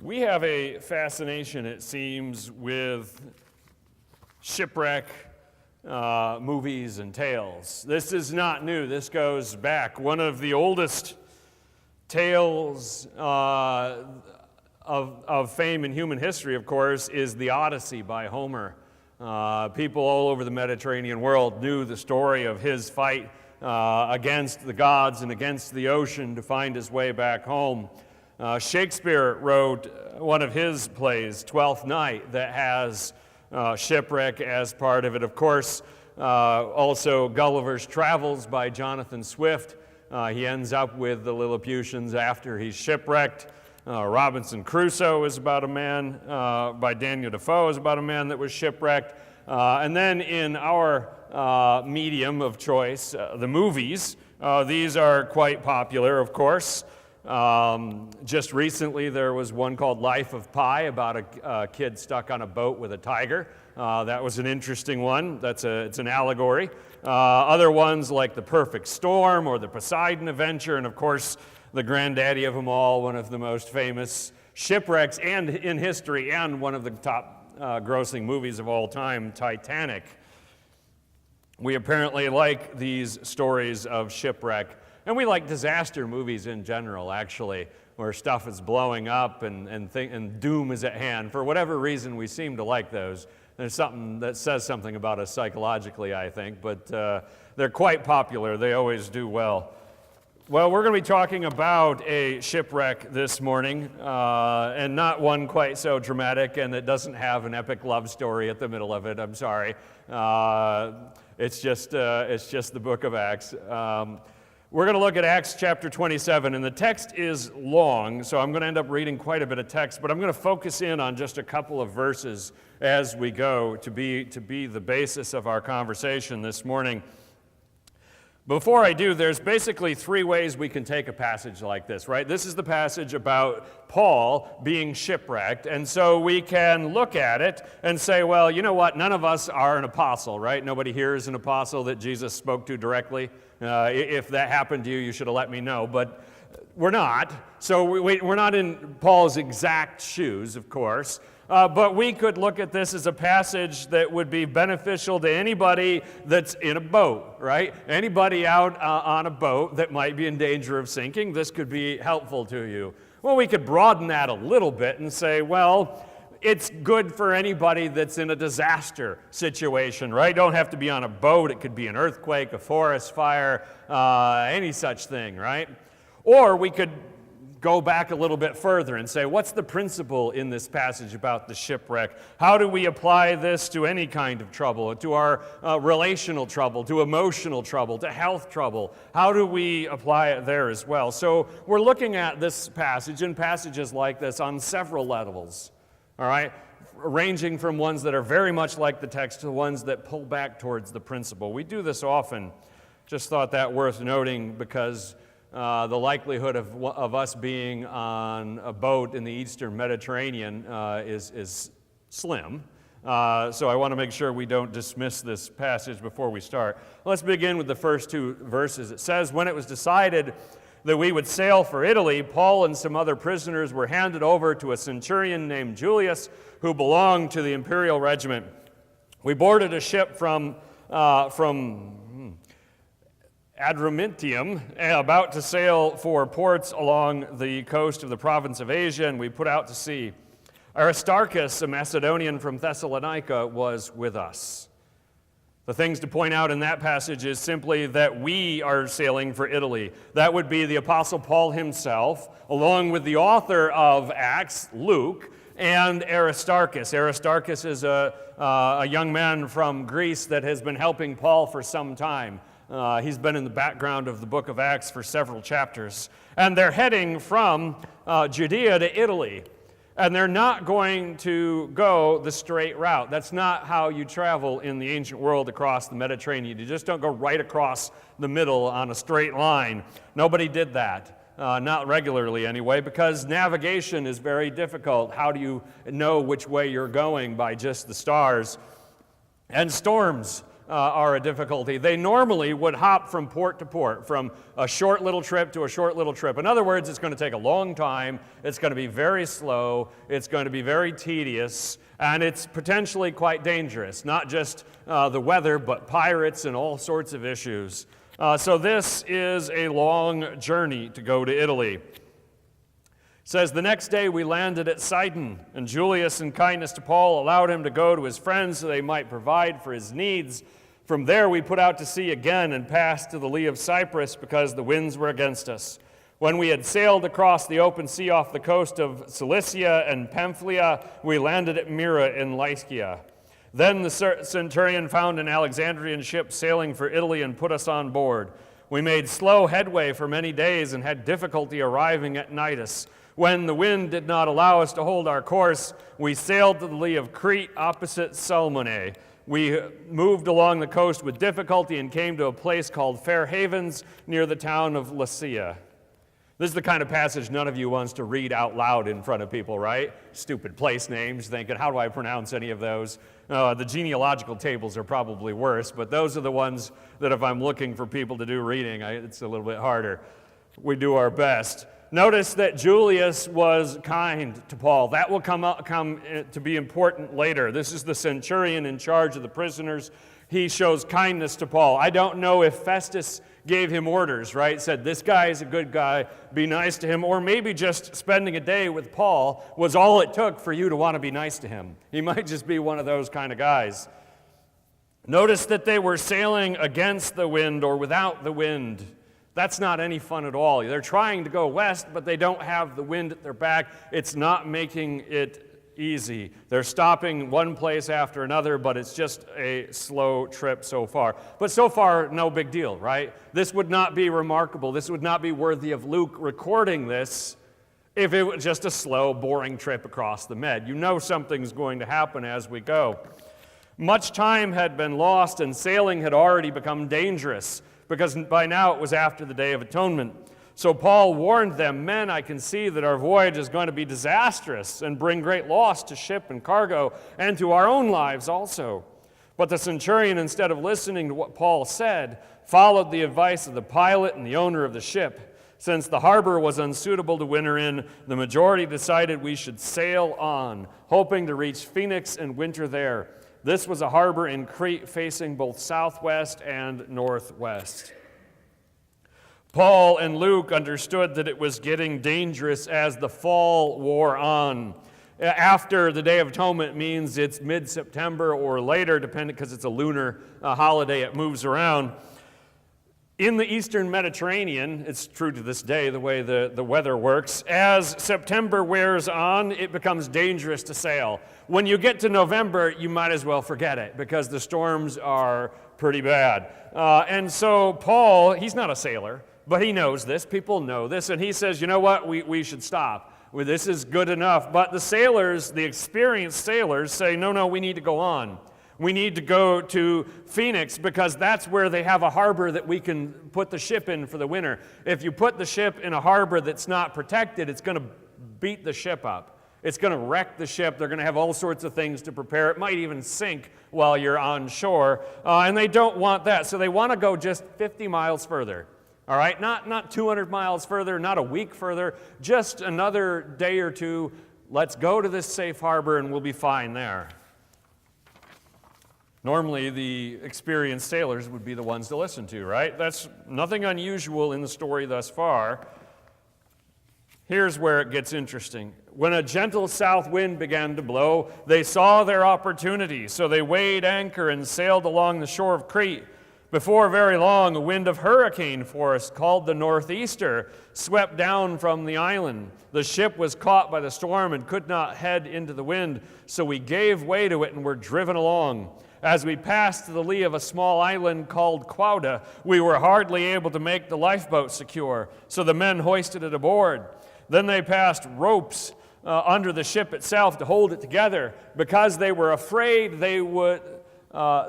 We have a fascination, it seems, with shipwreck movies and tales. This is not new. This goes back. One of the oldest tales of fame in human history, of course, is the Odyssey by Homer. People all over the Mediterranean world knew the story of his fight against the gods and against the ocean to find his way back home. Shakespeare wrote one of his plays, Twelfth Night, that has shipwreck as part of it. Of course, also Gulliver's Travels by Jonathan Swift. He ends up with the Lilliputians after he's shipwrecked. Robinson Crusoe is about a man, by Daniel Defoe, is about a man that was shipwrecked. And then in our medium of choice, the movies, these are quite popular, of course. Just recently there was one called Life of Pi about a kid stuck on a boat with a tiger. That was an interesting one. It's an allegory. Other ones like The Perfect Storm or The Poseidon Adventure, and of course the granddaddy of them all, one of the most famous shipwrecks and in history and one of the top grossing movies of all time, Titanic. We apparently like these stories of shipwreck. And we like disaster movies in general, actually, where stuff is blowing up and doom is at hand. For whatever reason, we seem to like those. There's something that says something about us psychologically, I think, but they're quite popular. They always do well. Well, we're going to be talking about a shipwreck this morning, and not one quite so dramatic, and it doesn't have an epic love story at the middle of it. I'm sorry. It's just the book of Acts. We're going to look at Acts chapter 27, and the text is long, so I'm going to end up reading quite a bit of text, but I'm going to focus in on just a couple of verses as we go to be the basis of our conversation this morning. Before I do, there's basically three ways we can take a passage like this, right? This is the passage about Paul being shipwrecked, and so we can look at it and say, well, you know what? None of us are an apostle, right? Nobody here is an apostle that Jesus spoke to directly. If that happened to you, you should have let me know, but we're not. So we're not in Paul's exact shoes, of course. But we could look at this as a passage that would be beneficial to anybody that's in a boat, right? Anybody out on a boat that might be in danger of sinking, this could be helpful to you. Well, we could broaden that a little bit and say, well, it's good for anybody that's in a disaster situation, right? Don't have to be on a boat. It could be an earthquake, a forest fire, any such thing, right? Or we could go back a little bit further and say, what's the principle in this passage about the shipwreck? How do we apply this to any kind of trouble, to our relational trouble, to emotional trouble, to health trouble? How do we apply it there as well? So we're looking at this passage and passages like this on several levels, all right, ranging from ones that are very much like the text to ones that pull back towards the principle. We do this often. Just thought that worth noting because the likelihood of us being on a boat in the eastern Mediterranean is slim. So I want to make sure we don't dismiss this passage before we start. Let's begin with the first two verses. It says, when it was decided that we would sail for Italy, Paul and some other prisoners were handed over to a centurion named Julius, who belonged to the imperial regiment. We boarded a ship from Adramyttium, about to sail for ports along the coast of the province of Asia, and we put out to sea. Aristarchus, a Macedonian from Thessalonica, was with us. The things to point out in that passage is simply that we are sailing for Italy. That would be the Apostle Paul himself, along with the author of Acts, Luke, and Aristarchus. Aristarchus is a young man from Greece that has been helping Paul for some time. He's been in the background of the book of Acts for several chapters. And they're heading from Judea to Italy. And they're not going to go the straight route. That's not how you travel in the ancient world across the Mediterranean. You just don't go right across the middle on a straight line. Nobody did that. Not regularly anyway, because navigation is very difficult. How do you know which way you're going by just the stars? And storms are a difficulty. They normally would hop from port to port, from a short little trip to a short little trip. In other words, it's going to take a long time, it's going to be very slow, it's going to be very tedious, and it's potentially quite dangerous. Not just the weather, but pirates and all sorts of issues. So this is a long journey to go to Italy. It says, the next day we landed at Sidon, and Julius, in kindness to Paul, allowed him to go to his friends so they might provide for his needs. From there we put out to sea again and passed to the lee of Cyprus because the winds were against us. When we had sailed across the open sea off the coast of Cilicia and Pamphylia, we landed at Myra in Lycia. Then the centurion found an Alexandrian ship sailing for Italy and put us on board. We made slow headway for many days and had difficulty arriving at Cnidus. When the wind did not allow us to hold our course, we sailed to the lee of Crete opposite Salmone. We moved along the coast with difficulty and came to a place called Fair Havens near the town of Lasea. This is the kind of passage none of you wants to read out loud in front of people, right? Stupid place names, thinking, how do I pronounce any of those? The genealogical tables are probably worse, but those are the ones that if I'm looking for people to do reading, it's a little bit harder. We do our best. Notice that Julius was kind to Paul. That will come to be important later. This is the centurion in charge of the prisoners. He shows kindness to Paul. I don't know if Festus gave him orders, right? Said, this guy is a good guy, be nice to him. Or maybe just spending a day with Paul was all it took for you to want to be nice to him. He might just be one of those kind of guys. Notice that they were sailing against the wind or without the wind. That's not any fun at all. They're trying to go west, but they don't have the wind at their back. It's not making it easy. They're stopping one place after another, but it's just a slow trip so far. But so far, no big deal, right? This would not be remarkable. This would not be worthy of Luke recording this if it was just a slow, boring trip across the Med. You know something's going to happen as we go. Much time had been lost, and sailing had already become dangerous, because by now it was after the Day of Atonement. So Paul warned them, men, I can see that our voyage is going to be disastrous and bring great loss to ship and cargo and to our own lives also. But the centurion, instead of listening to what Paul said, followed the advice of the pilot and the owner of the ship. Since the harbor was unsuitable to winter in, the majority decided we should sail on, hoping to reach Phoenix and winter there. This was a harbor in Crete facing both southwest and northwest. Paul and Luke understood that it was getting dangerous as the fall wore on. After the Day of Atonement means it's mid-September or later, depending, because it's a lunar holiday, it moves around. In the eastern Mediterranean, it's true to this day, the way the weather works, as September wears on, it becomes dangerous to sail. When you get to November, you might as well forget it, because the storms are pretty bad. And so Paul, he's not a sailor, but he knows this. People know this, and he says, you know what, we should stop. Well, this is good enough. But the sailors, the experienced sailors, say, no, we need to go on. We need to go to Phoenix because that's where they have a harbor that we can put the ship in for the winter. If you put the ship in a harbor that's not protected, it's going to beat the ship up. It's going to wreck the ship. They're going to have all sorts of things to prepare. It might even sink while you're on shore, and they don't want that. So they want to go just 50 miles further. All right, not 200 miles further, not a week further, just another day or two. Let's go to this safe harbor and we'll be fine there. Normally, the experienced sailors would be the ones to listen to, right? That's nothing unusual in the story thus far. Here's where it gets interesting. When a gentle south wind began to blow, they saw their opportunity, so they weighed anchor and sailed along the shore of Crete. Before very long, a wind of hurricane force called the northeaster swept down from the island. The ship was caught by the storm and could not head into the wind, so we gave way to it and were driven along. As we passed to the lee of a small island called Cauda, we were hardly able to make the lifeboat secure, so the men hoisted it aboard. Then they passed ropes under the ship itself to hold it together, because they were afraid they would run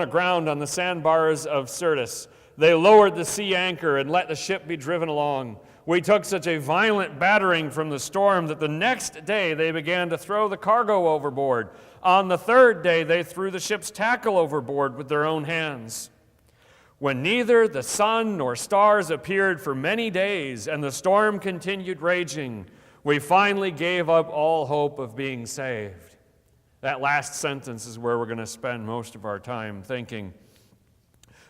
aground on the sandbars of Syrtis. They lowered the sea anchor and let the ship be driven along. We took such a violent battering from the storm that the next day they began to throw the cargo overboard. On the third day they threw the ship's tackle overboard with their own hands. When neither the sun nor stars appeared for many days and the storm continued raging, we finally gave up all hope of being saved. That last sentence is where we're going to spend most of our time thinking.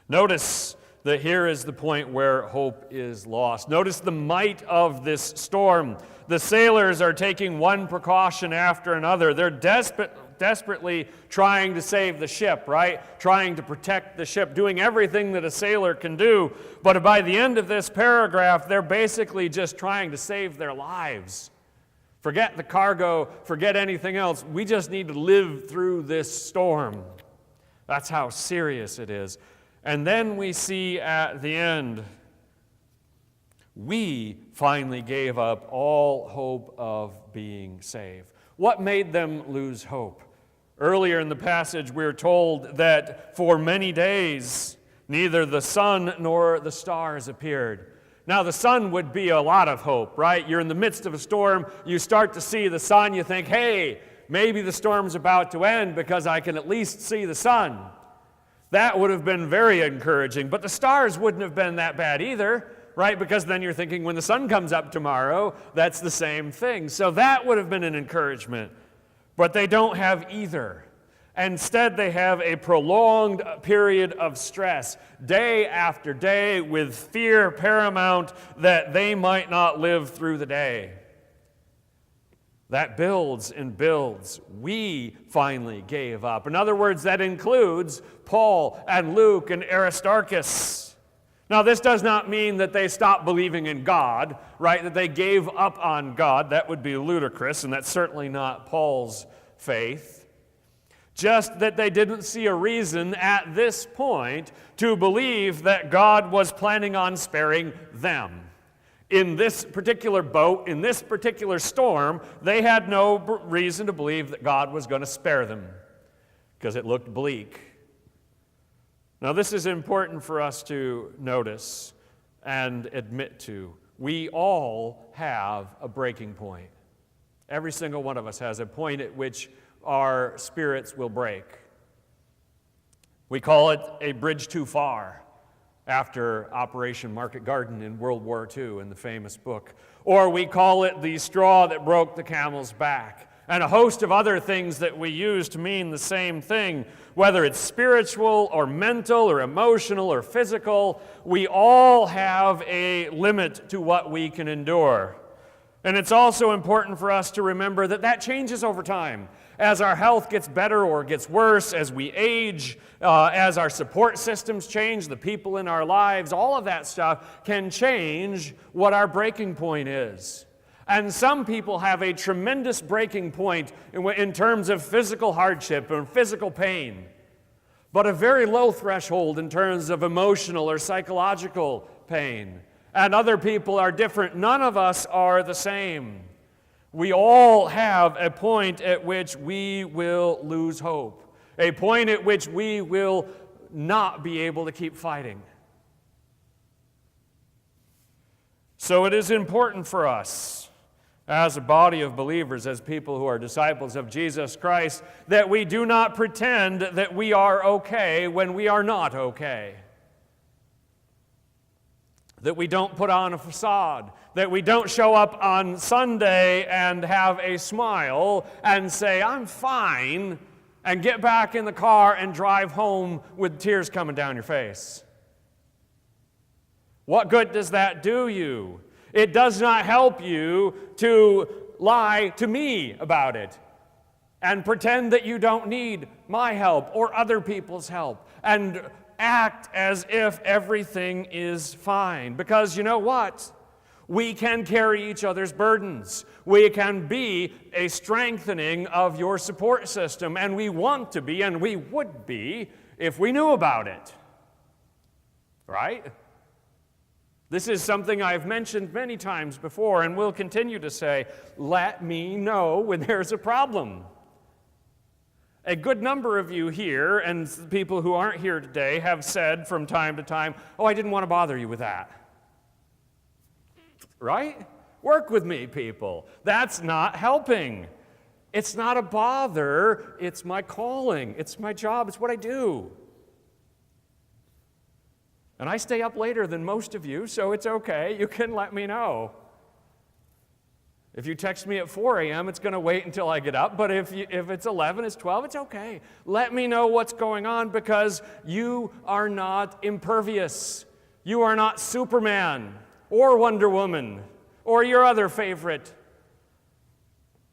Notice that here is the point where hope is lost. Notice the might of this storm. The sailors are taking one precaution after another. They're desperately trying to save the ship, right? Trying to protect the ship, doing everything that a sailor can do. But by the end of this paragraph, they're basically just trying to save their lives. Forget the cargo, forget anything else. We just need to live through this storm. That's how serious it is. And then we see at the end, we finally gave up all hope of being saved. What made them lose hope? Earlier in the passage, we're told that for many days, neither the sun nor the stars appeared. Now, the sun would be a lot of hope, right? You're in the midst of a storm, you start to see the sun, you think, hey, maybe the storm's about to end because I can at least see the sun. That would have been very encouraging, but the stars wouldn't have been that bad either, right? Because then you're thinking when the sun comes up tomorrow, that's the same thing. So that would have been an encouragement, but they don't have either. Instead, they have a prolonged period of stress, day after day, with fear paramount that they might not live through the day. That builds and builds. We finally gave up. In other words, that includes Paul and Luke and Aristarchus. Now, this does not mean that they stopped believing in God, right? That they gave up on God. That would be ludicrous, and that's certainly not Paul's faith. Just that they didn't see a reason at this point to believe that God was planning on sparing them. In this particular boat, in this particular storm, they had no reason to believe that God was going to spare them because it looked bleak. Now, this is important for us to notice and admit to. We all have a breaking point. Every single one of us has a point at which our spirits will break. We call it a bridge too far, after Operation Market Garden in World War II in the famous book. Or we call it the straw that broke the camel's back. And a host of other things that we use to mean the same thing, whether it's spiritual or mental or emotional or physical, we all have a limit to what we can endure. And it's also important for us to remember that that changes over time. As our health gets better or gets worse, as we age, as our support systems change, the people in our lives, all of that stuff can change what our breaking point is. And some people have a tremendous breaking point in terms of physical hardship or physical pain, but a very low threshold in terms of emotional or psychological pain. And other people are different. None of us are the same. We all have a point at which we will lose hope, a point at which we will not be able to keep fighting. So it is important for us, as a body of believers, as people who are disciples of Jesus Christ, that we do not pretend that we are okay when we are not okay. That we don't put on a facade, that we don't show up on Sunday and have a smile and say, I'm fine, and get back in the car and drive home with tears coming down your face. What good does that do you? It does not help you to lie to me about it and pretend that you don't need my help or other people's help and act as if everything is fine. Because you know what? We can carry each other's burdens. We can be a strengthening of your support system, and we want to be, and we would be, if we knew about it. Right? This is something I've mentioned many times before, and will continue to say, let me know when there's a problem. A good number of you here, and people who aren't here today, have said from time to time, oh, I didn't want to bother you with that. Right? Work with me, people. That's not helping. It's not a bother. It's my calling. It's my job. It's what I do. And I stay up later than most of you, so it's okay. You can let me know. If you text me at 4 a.m., it's going to wait until I get up. But if it's 11, it's 12, it's okay. Let me know what's going on, because you are not impervious. You are not Superman or Wonder Woman or your other favorite.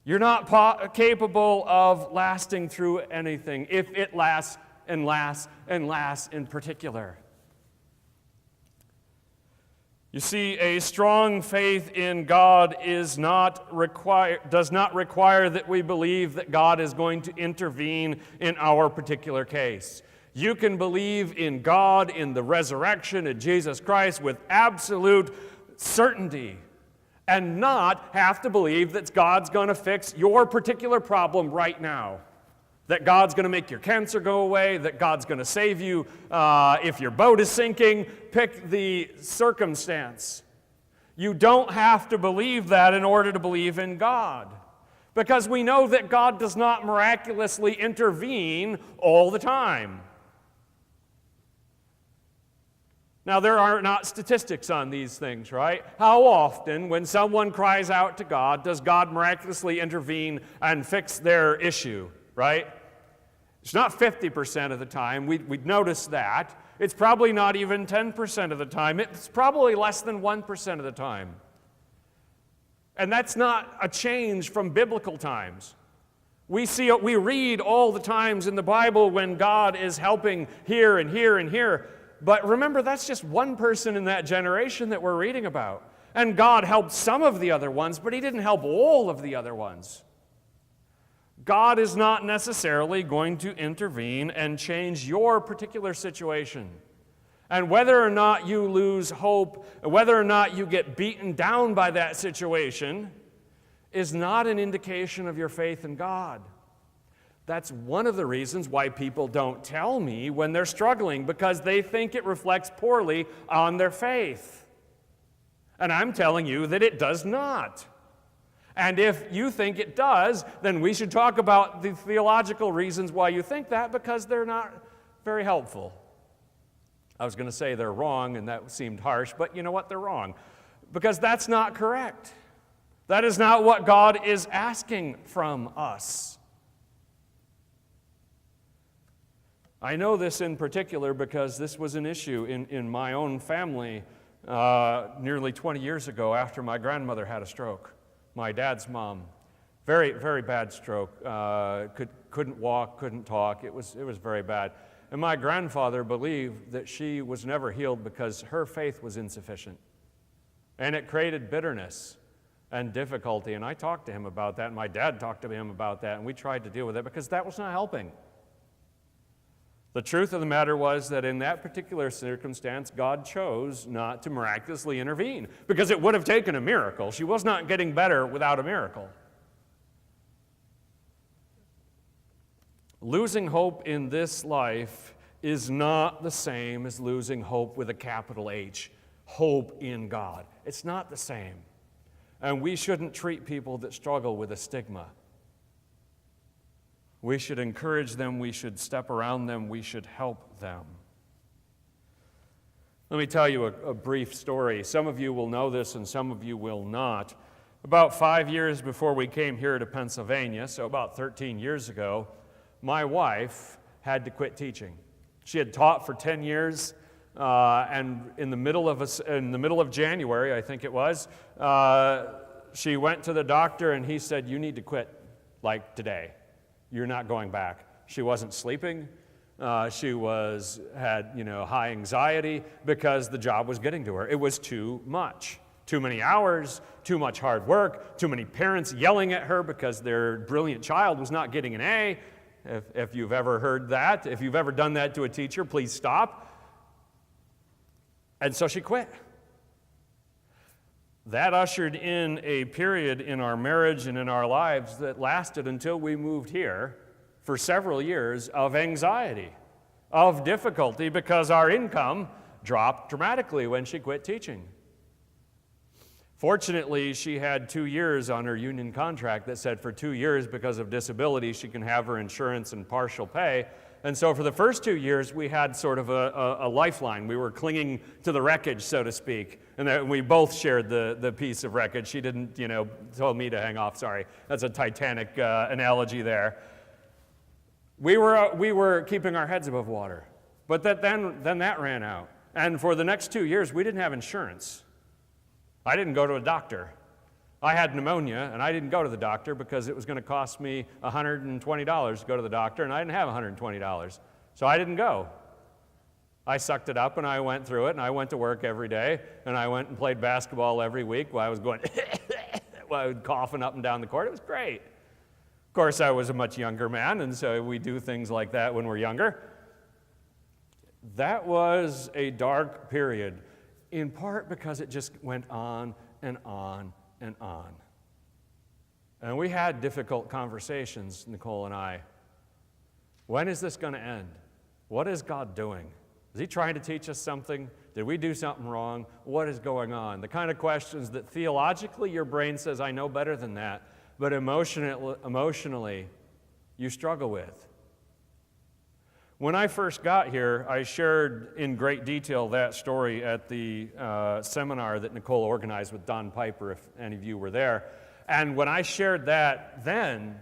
You're not capable of lasting through anything if it lasts and lasts and lasts in particular. You see, a strong faith in God does not require that we believe that God is going to intervene in our particular case. You can believe in God, in the resurrection, in Jesus Christ with absolute certainty, and not have to believe that God's going to fix your particular problem right now. That God's going to make your cancer go away, that God's going to save you if your boat is sinking. Pick the circumstance. You don't have to believe that in order to believe in God, because we know that God does not miraculously intervene all the time. Now, there are not statistics on these things, right? How often, when someone cries out to God, does God miraculously intervene and fix their issue, right? It's not 50% of the time. We'd notice that. It's probably not even 10% of the time. It's probably less than 1% of the time. And that's not a change from biblical times. We read all the times in the Bible when God is helping here and here and here. But remember, that's just one person in that generation that we're reading about. And God helped some of the other ones, but He didn't help all of the other ones. God is not necessarily going to intervene and change your particular situation. And whether or not you lose hope, whether or not you get beaten down by that situation, is not an indication of your faith in God. That's one of the reasons why people don't tell me when they're struggling, because they think it reflects poorly on their faith. And I'm telling you that it does not. And if you think it does, then we should talk about the theological reasons why you think that, because they're not very helpful. I was going to say they're wrong, and that seemed harsh, but you know what? They're wrong. Because that's not correct. That is not what God is asking from us. I know this in particular because this was an issue in my own family nearly 20 years ago after my grandmother had a stroke. My dad's mom. Very, very bad stroke. Couldn't walk, couldn't talk. It was very bad. And my grandfather believed that she was never healed because her faith was insufficient. And it created bitterness and difficulty. And I talked to him about that, and my dad talked to him about that, and we tried to deal with it because that was not helping. The truth of the matter was that in that particular circumstance, God chose not to miraculously intervene, because it would have taken a miracle. She was not getting better without a miracle. Losing hope in this life is not the same as losing hope with a capital H, hope in God. It's not the same. And we shouldn't treat people that struggle with a stigma. We should encourage them, we should step around them, we should help them. Let me tell you a brief story. Some of you will know this and some of you will not. About 5 years before we came here to Pennsylvania, so about 13 years ago, my wife had to quit teaching. She had taught for 10 years, and in the middle of January, I think it was, she went to the doctor and he said, "You need to quit, like today. You're not going back." She wasn't sleeping. She had high anxiety because the job was getting to her. It was too much. Too many hours, too much hard work, too many parents yelling at her because their brilliant child was not getting an A. If you've ever heard that, if you've ever done that to a teacher, please stop. And so she quit. That ushered in a period in our marriage and in our lives that lasted until we moved here for several years of anxiety, of difficulty, because our income dropped dramatically when she quit teaching. Fortunately, she had 2 years on her union contract that said for 2 years, because of disability, she can have her insurance and partial pay. And so for the first 2 years, we had sort of a lifeline. We were clinging to the wreckage, so to speak. And we both shared the piece of wreckage. She didn't, tell me to hang off. Sorry, that's a Titanic analogy there. We were keeping our heads above water. But then that ran out. And for the next 2 years, we didn't have insurance. I didn't go to a doctor. I had pneumonia, and I didn't go to the doctor because it was going to cost me $120 to go to the doctor, and I didn't have $120. So I didn't go. I sucked it up, and I went through it, and I went to work every day, and I went and played basketball every week while I was going, while I was coughing up and down the court. It was great. Of course, I was a much younger man, and so we do things like that when we're younger. That was a dark period, in part because it just went on and on and on. And we had difficult conversations, Nicole and I. When is this going to end? What is God doing? Is he trying to teach us something? Did we do something wrong? What is going on? The kind of questions that theologically your brain says, I know better than that, but emotionally you struggle with. When I first got here, I shared in great detail that story at the seminar that Nicole organized with Don Piper, if any of you were there. And when I shared that then,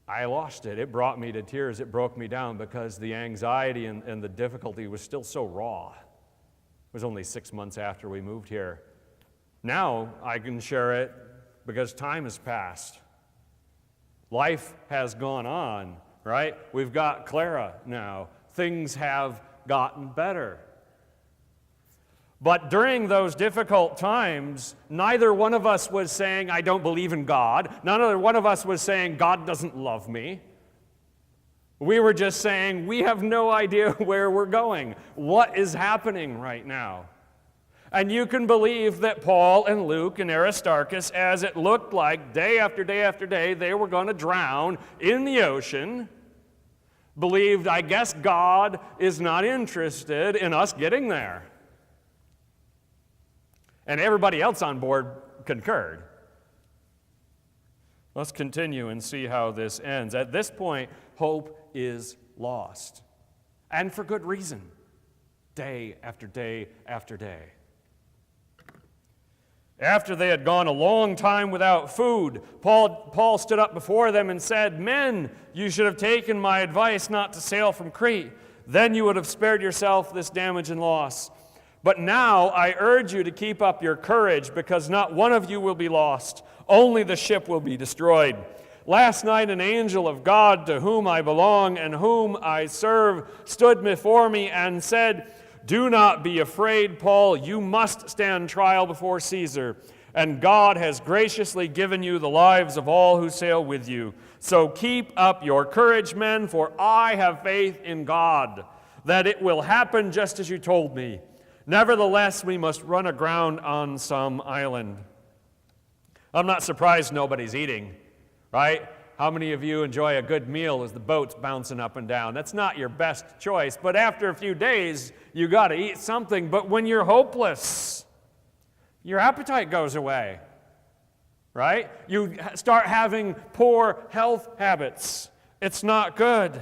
I lost it. It brought me to tears. It broke me down because the anxiety and the difficulty was still so raw. It was only 6 months after we moved here. Now I can share it because time has passed. Life has gone on. Right? We've got Clara now. Things have gotten better. But during those difficult times, neither one of us was saying, I don't believe in God. Neither one of us was saying, God doesn't love me. We were just saying, we have no idea where we're going. What is happening right now? And you can believe that Paul and Luke and Aristarchus, as it looked like day after day after day, they were going to drown in the ocean, believed, I guess God is not interested in us getting there. And everybody else on board concurred. Let's continue and see how this ends. At this point, hope is lost. And for good reason. Day after day after day. After they had gone a long time without food, Paul stood up before them and said, Men, you should have taken my advice not to sail from Crete. Then you would have spared yourself this damage and loss. But now I urge you to keep up your courage, because not one of you will be lost. Only the ship will be destroyed. Last night an angel of God, to whom I belong and whom I serve, stood before me and said, Do not be afraid, Paul. You must stand trial before Caesar. And God has graciously given you the lives of all who sail with you. So keep up your courage, men, for I have faith in God, that it will happen just as you told me. Nevertheless, we must run aground on some island. I'm not surprised nobody's eating, right? How many of you enjoy a good meal as the boat's bouncing up and down? That's not your best choice, but after a few days, you got to eat something. But when you're hopeless, your appetite goes away, right? You start having poor health habits. It's not good.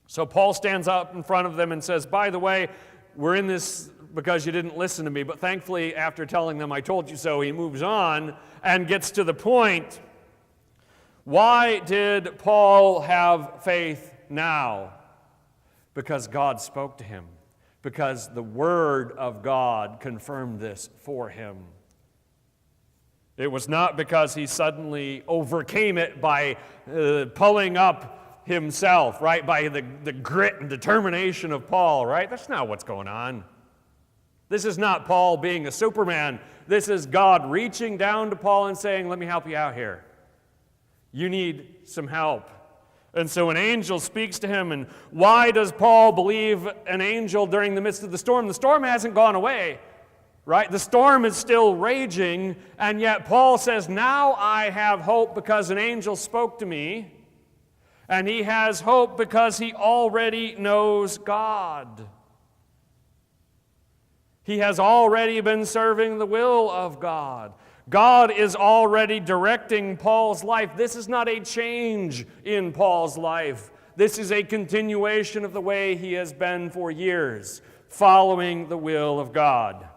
So Paul stands up in front of them and says, by the way, we're in this because you didn't listen to me. But thankfully, after telling them I told you so, he moves on and gets to the point. Why did Paul have faith now? Because God spoke to him. Because the Word of God confirmed this for him. It was not because he suddenly overcame it by pulling up himself, right? By the grit and determination of Paul, right? That's not what's going on. This is not Paul being a Superman. This is God reaching down to Paul and saying, let me help you out here. You need some help. And so an angel speaks to him, and why does Paul believe an angel during the midst of the storm? The storm hasn't gone away. right? The storm is still raging, and yet Paul says, now I have hope because an angel spoke to me, and he has hope because he already knows God. He has already been serving the will of God. God is already directing Paul's life. This is not a change in Paul's life. This is a continuation of the way he has been for years, following the will of God.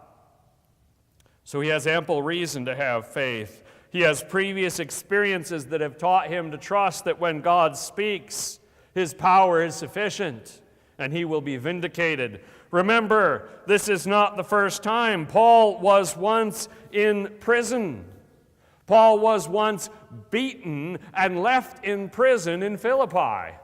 So he has ample reason to have faith. He has previous experiences that have taught him to trust that when God speaks, his power is sufficient and he will be vindicated. Remember, this is not the first time. Paul was once in prison. Paul was once beaten and left in prison in Philippi.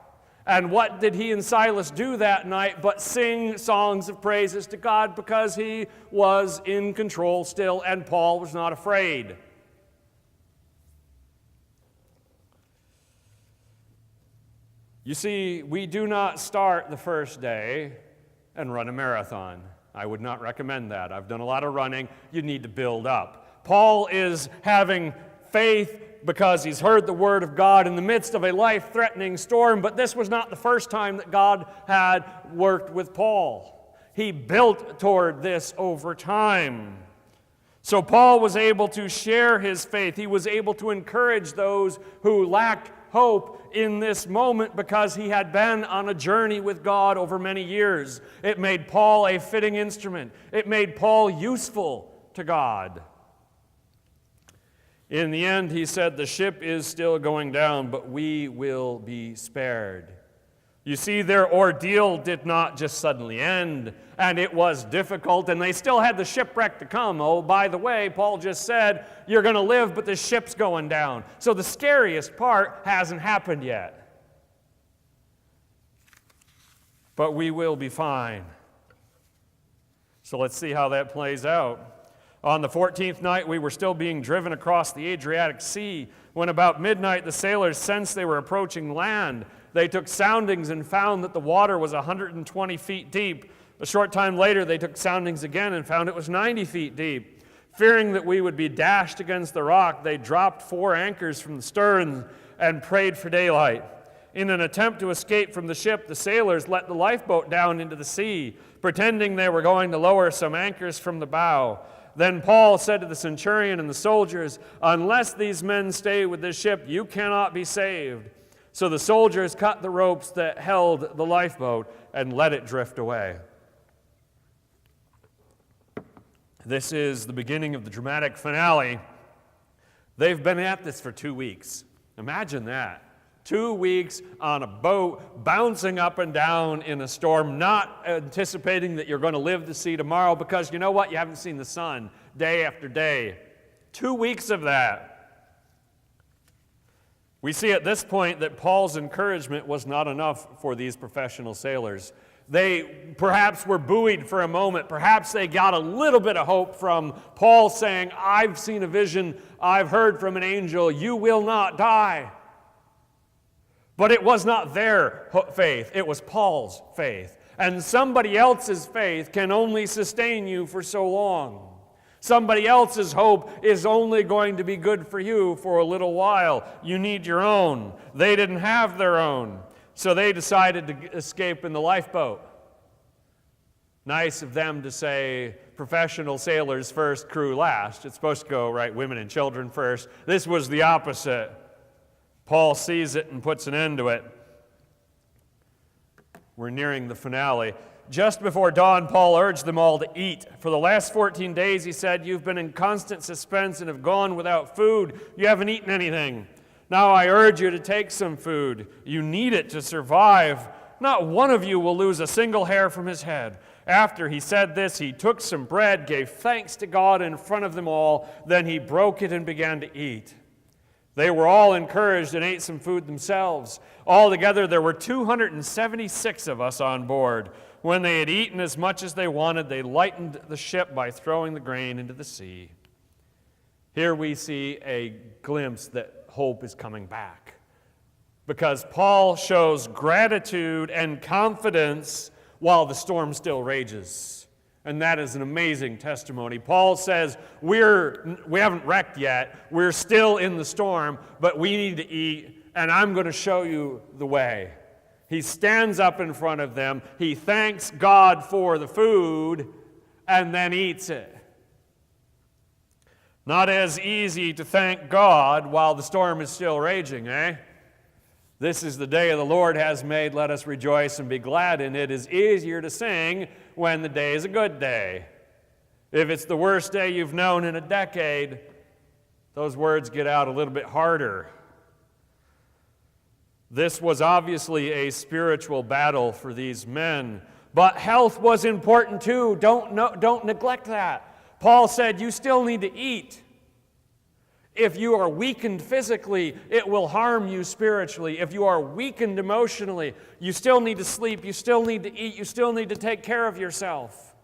And what did he and Silas do that night but sing songs of praises to God because he was in control still and Paul was not afraid. You see, we do not start the first day and run a marathon. I would not recommend that. I've done a lot of running. You need to build up. Paul is having faith because he's heard the word of God in the midst of a life-threatening storm, but this was not the first time that God had worked with Paul. He built toward this over time. So Paul was able to share his faith. He was able to encourage those who lacked hope in this moment because he had been on a journey with God over many years. It made Paul a fitting instrument. It made Paul useful to God. In the end, he said, the ship is still going down, but we will be spared. You see, their ordeal did not just suddenly end, and it was difficult, and they still had the shipwreck to come. Oh, by the way, Paul just said, you're going to live, but the ship's going down. So the scariest part hasn't happened yet. But we will be fine. So let's see how that plays out. On the 14th night, we were still being driven across the Adriatic Sea. When about midnight, the sailors sensed they were approaching land. They took soundings and found that the water was 120 feet deep. A short time later, they took soundings again and found it was 90 feet deep. Fearing that we would be dashed against the rock, they dropped 4 anchors from the stern and prayed for daylight. In an attempt to escape from the ship, the sailors let the lifeboat down into the sea, pretending they were going to lower some anchors from the bow. Then Paul said to the centurion and the soldiers, unless these men stay with this ship, you cannot be saved. So the soldiers cut the ropes that held the lifeboat and let it drift away. This is the beginning of the dramatic finale. They've been at this for 2 weeks. Imagine that. 2 weeks on a boat, bouncing up and down in a storm, not anticipating that you're going to live to see tomorrow because you know what? You haven't seen the sun day after day. 2 weeks of that. We see at this point that Paul's encouragement was not enough for these professional sailors. They perhaps were buoyed for a moment. Perhaps they got a little bit of hope from Paul saying, I've seen a vision, I've heard from an angel, you will not die. But it was not their faith, it was Paul's faith. And somebody else's faith can only sustain you for so long. Somebody else's hope is only going to be good for you for a little while. You need your own. They didn't have their own, so they decided to escape in the lifeboat. Nice of them to say, professional sailors first, crew last. It's supposed to go, right, women and children first. This was the opposite. Paul sees it and puts an end to it. We're nearing the finale. Just before dawn, Paul urged them all to eat. For the last 14 days, he said, you've been in constant suspense and have gone without food. You haven't eaten anything. Now I urge you to take some food. You need it to survive. Not one of you will lose a single hair from his head. After he said this, he took some bread, gave thanks to God in front of them all. Then he broke it and began to eat. They were all encouraged and ate some food themselves. Altogether, there were 276 of us on board. When they had eaten as much as they wanted, they lightened the ship by throwing the grain into the sea. Here we see a glimpse that hope is coming back, because Paul shows gratitude and confidence while the storm still rages. And that is an amazing testimony. Paul says, we haven't wrecked yet. We're still in the storm, but we need to eat, and I'm going to show you the way. He stands up in front of them. He thanks God for the food, and then eats it. Not as easy to thank God while the storm is still raging, eh? This is the day the Lord has made. Let us rejoice and be glad in it. It is easier to sing when the day is a good day. If it's the worst day you've known in a decade, those words get out a little bit harder. This was obviously a spiritual battle for these men, but health was important too. Don't neglect that. Paul said you still need to eat. If you are weakened physically, it will harm you spiritually. If you are weakened emotionally, you still need to sleep, you still need to eat, you still need to take care of yourself.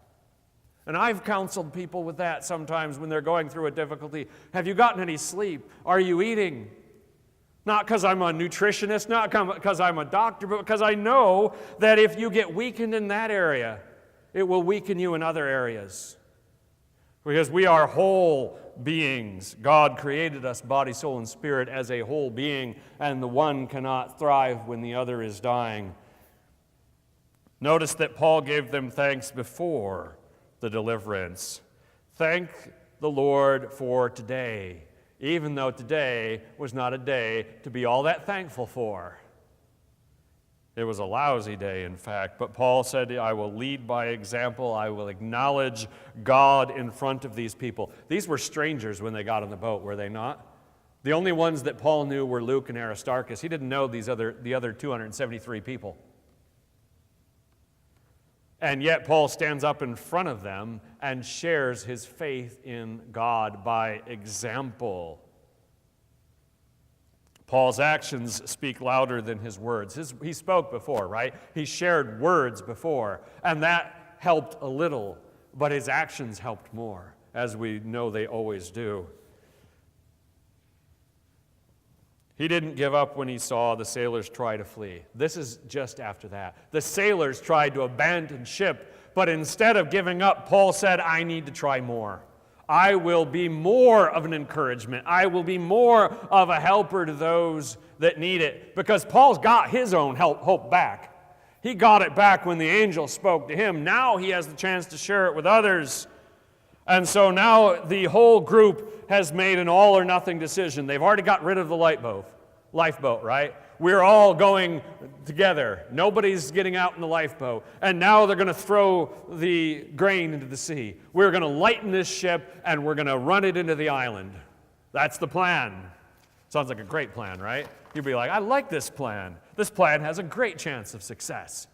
And I've counseled people with that sometimes when they're going through a difficulty. Have you gotten any sleep? Are you eating? Not because I'm a nutritionist, not because I'm a doctor, but because I know that if you get weakened in that area, it will weaken you in other areas. Because we are whole beings. God created us, body, soul, and spirit, as a whole being, and the one cannot thrive when the other is dying. Notice that Paul gave them thanks before the deliverance. Thank the Lord for today, even though today was not a day to be all that thankful for. It was a lousy day, in fact, but Paul said, I will lead by example. I will acknowledge God in front of these people. These were strangers when they got on the boat, were they not? The only ones that Paul knew were Luke and Aristarchus. He didn't know the other 273 people. And yet Paul stands up in front of them and shares his faith in God by example. Paul's actions speak louder than his words. He spoke before, right? He shared words before, and that helped a little, but his actions helped more, as we know they always do. He didn't give up when he saw the sailors try to flee. This is just after that. The sailors tried to abandon ship, but instead of giving up, Paul said, I need to try more. I will be more of an encouragement. I will be more of a helper to those that need it. Because Paul's got his own hope back. He got it back when the angel spoke to him. Now he has the chance to share it with others. And so now the whole group has made an all or nothing decision. They've already got rid of the lifeboat, right? We're all going together. Nobody's getting out in the lifeboat. And now they're going to throw the grain into the sea. We're going to lighten this ship, and we're going to run it into the island. That's the plan. Sounds like a great plan, right? You'd be like, I like this plan. This plan has a great chance of success.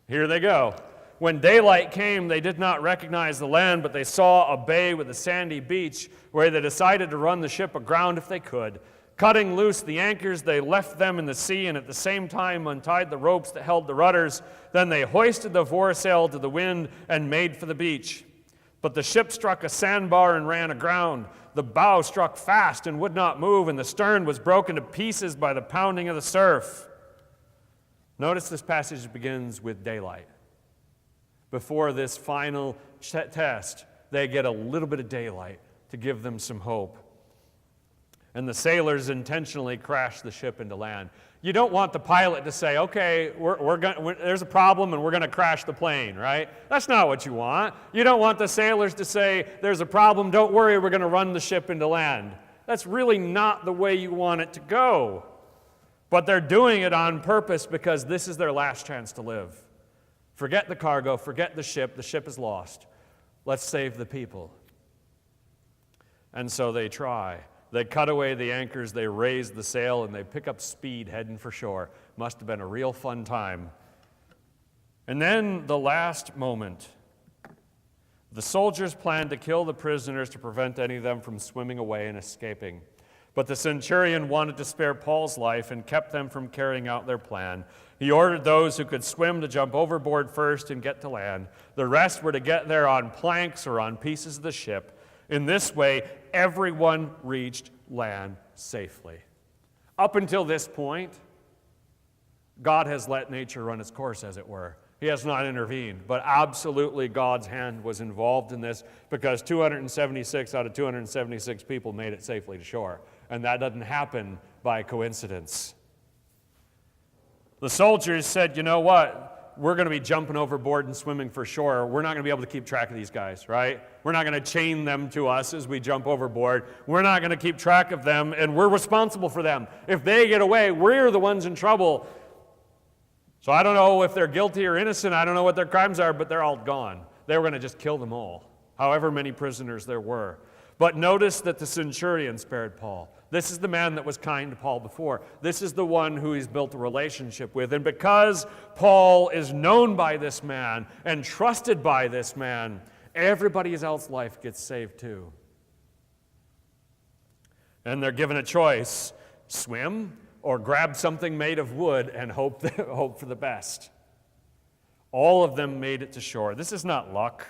Here they go. When daylight came, they did not recognize the land, but they saw a bay with a sandy beach where they decided to run the ship aground if they could. Cutting loose the anchors, they left them in the sea and at the same time untied the ropes that held the rudders. Then they hoisted the foresail to the wind and made for the beach. But the ship struck a sandbar and ran aground. The bow struck fast and would not move, and the stern was broken to pieces by the pounding of the surf. Notice this passage begins with daylight. Before this final test, they get a little bit of daylight to give them some hope. And the sailors intentionally crashed the ship into land. You don't want the pilot to say, okay, there's a problem and we're going to crash the plane, right? That's not what you want. You don't want the sailors to say, there's a problem, don't worry, we're going to run the ship into land. That's really not the way you want it to go. But they're doing it on purpose because this is their last chance to live. Forget the cargo, forget the ship is lost. Let's save the people. And so they try. They cut away the anchors, they raise the sail, and they pick up speed heading for shore. Must have been a real fun time. And then the last moment. The soldiers planned to kill the prisoners to prevent any of them from swimming away and escaping. But the centurion wanted to spare Paul's life and kept them from carrying out their plan. He ordered those who could swim to jump overboard first and get to land. The rest were to get there on planks or on pieces of the ship. In this way, everyone reached land safely. Up until this point, God has let nature run its course, as it were. He has not intervened, but absolutely God's hand was involved in this because 276 out of 276 people made it safely to shore. And that doesn't happen by coincidence. The soldiers said, you know what? We're going to be jumping overboard and swimming for shore. We're not going to be able to keep track of these guys, right? We're not going to chain them to us as we jump overboard. We're not going to keep track of them, and we're responsible for them. If they get away, we're the ones in trouble. So I don't know if they're guilty or innocent. I don't know what their crimes are, but they're all gone. They were going to just kill them all, however many prisoners there were. But notice that the centurion spared Paul. This is the man that was kind to Paul before. This is the one who he's built a relationship with. And because Paul is known by this man and trusted by this man, everybody else's life gets saved too. And they're given a choice: swim or grab something made of wood and hope for the best. All of them made it to shore. This is not luck.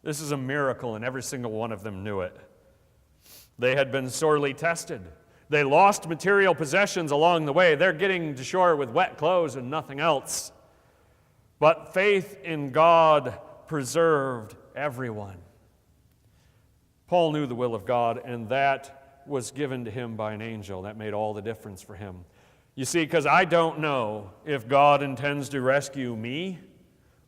This is a miracle, and every single one of them knew it. They had been sorely tested. They lost material possessions along the way. They're getting to shore with wet clothes and nothing else. But faith in God preserved everyone. Paul knew the will of God, and that was given to him by an angel. That made all the difference for him. You see, because I don't know if God intends to rescue me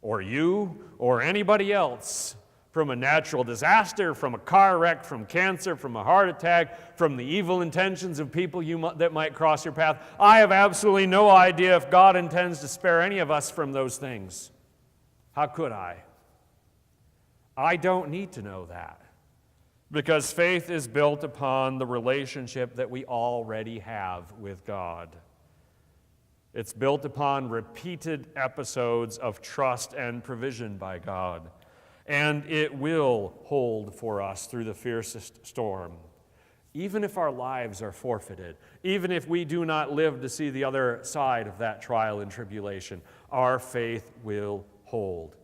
or you or anybody else from a natural disaster, from a car wreck, from cancer, from a heart attack, from the evil intentions of people that might cross your path. I have absolutely no idea if God intends to spare any of us from those things. How could I? I don't need to know that, because faith is built upon the relationship that we already have with God. It's built upon repeated episodes of trust and provision by God. And it will hold for us through the fiercest storm. Even if our lives are forfeited, even if we do not live to see the other side of that trial and tribulation, our faith will hold.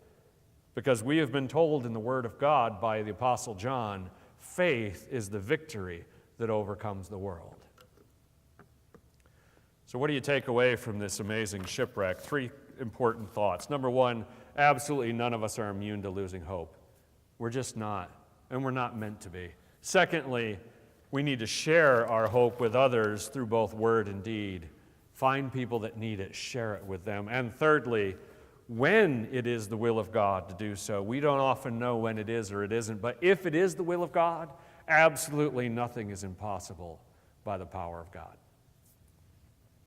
Because we have been told in the Word of God by the Apostle John, faith is the victory that overcomes the world. So what do you take away from this amazing shipwreck? 3 important thoughts. Number 1, absolutely none of us are immune to losing hope. We're just not, and we're not meant to be. Secondly, we need to share our hope with others through both word and deed. Find people that need it, share it with them. And thirdly, when it is the will of God to do so, we don't often know when it is or it isn't, but if it is the will of God, absolutely nothing is impossible by the power of God.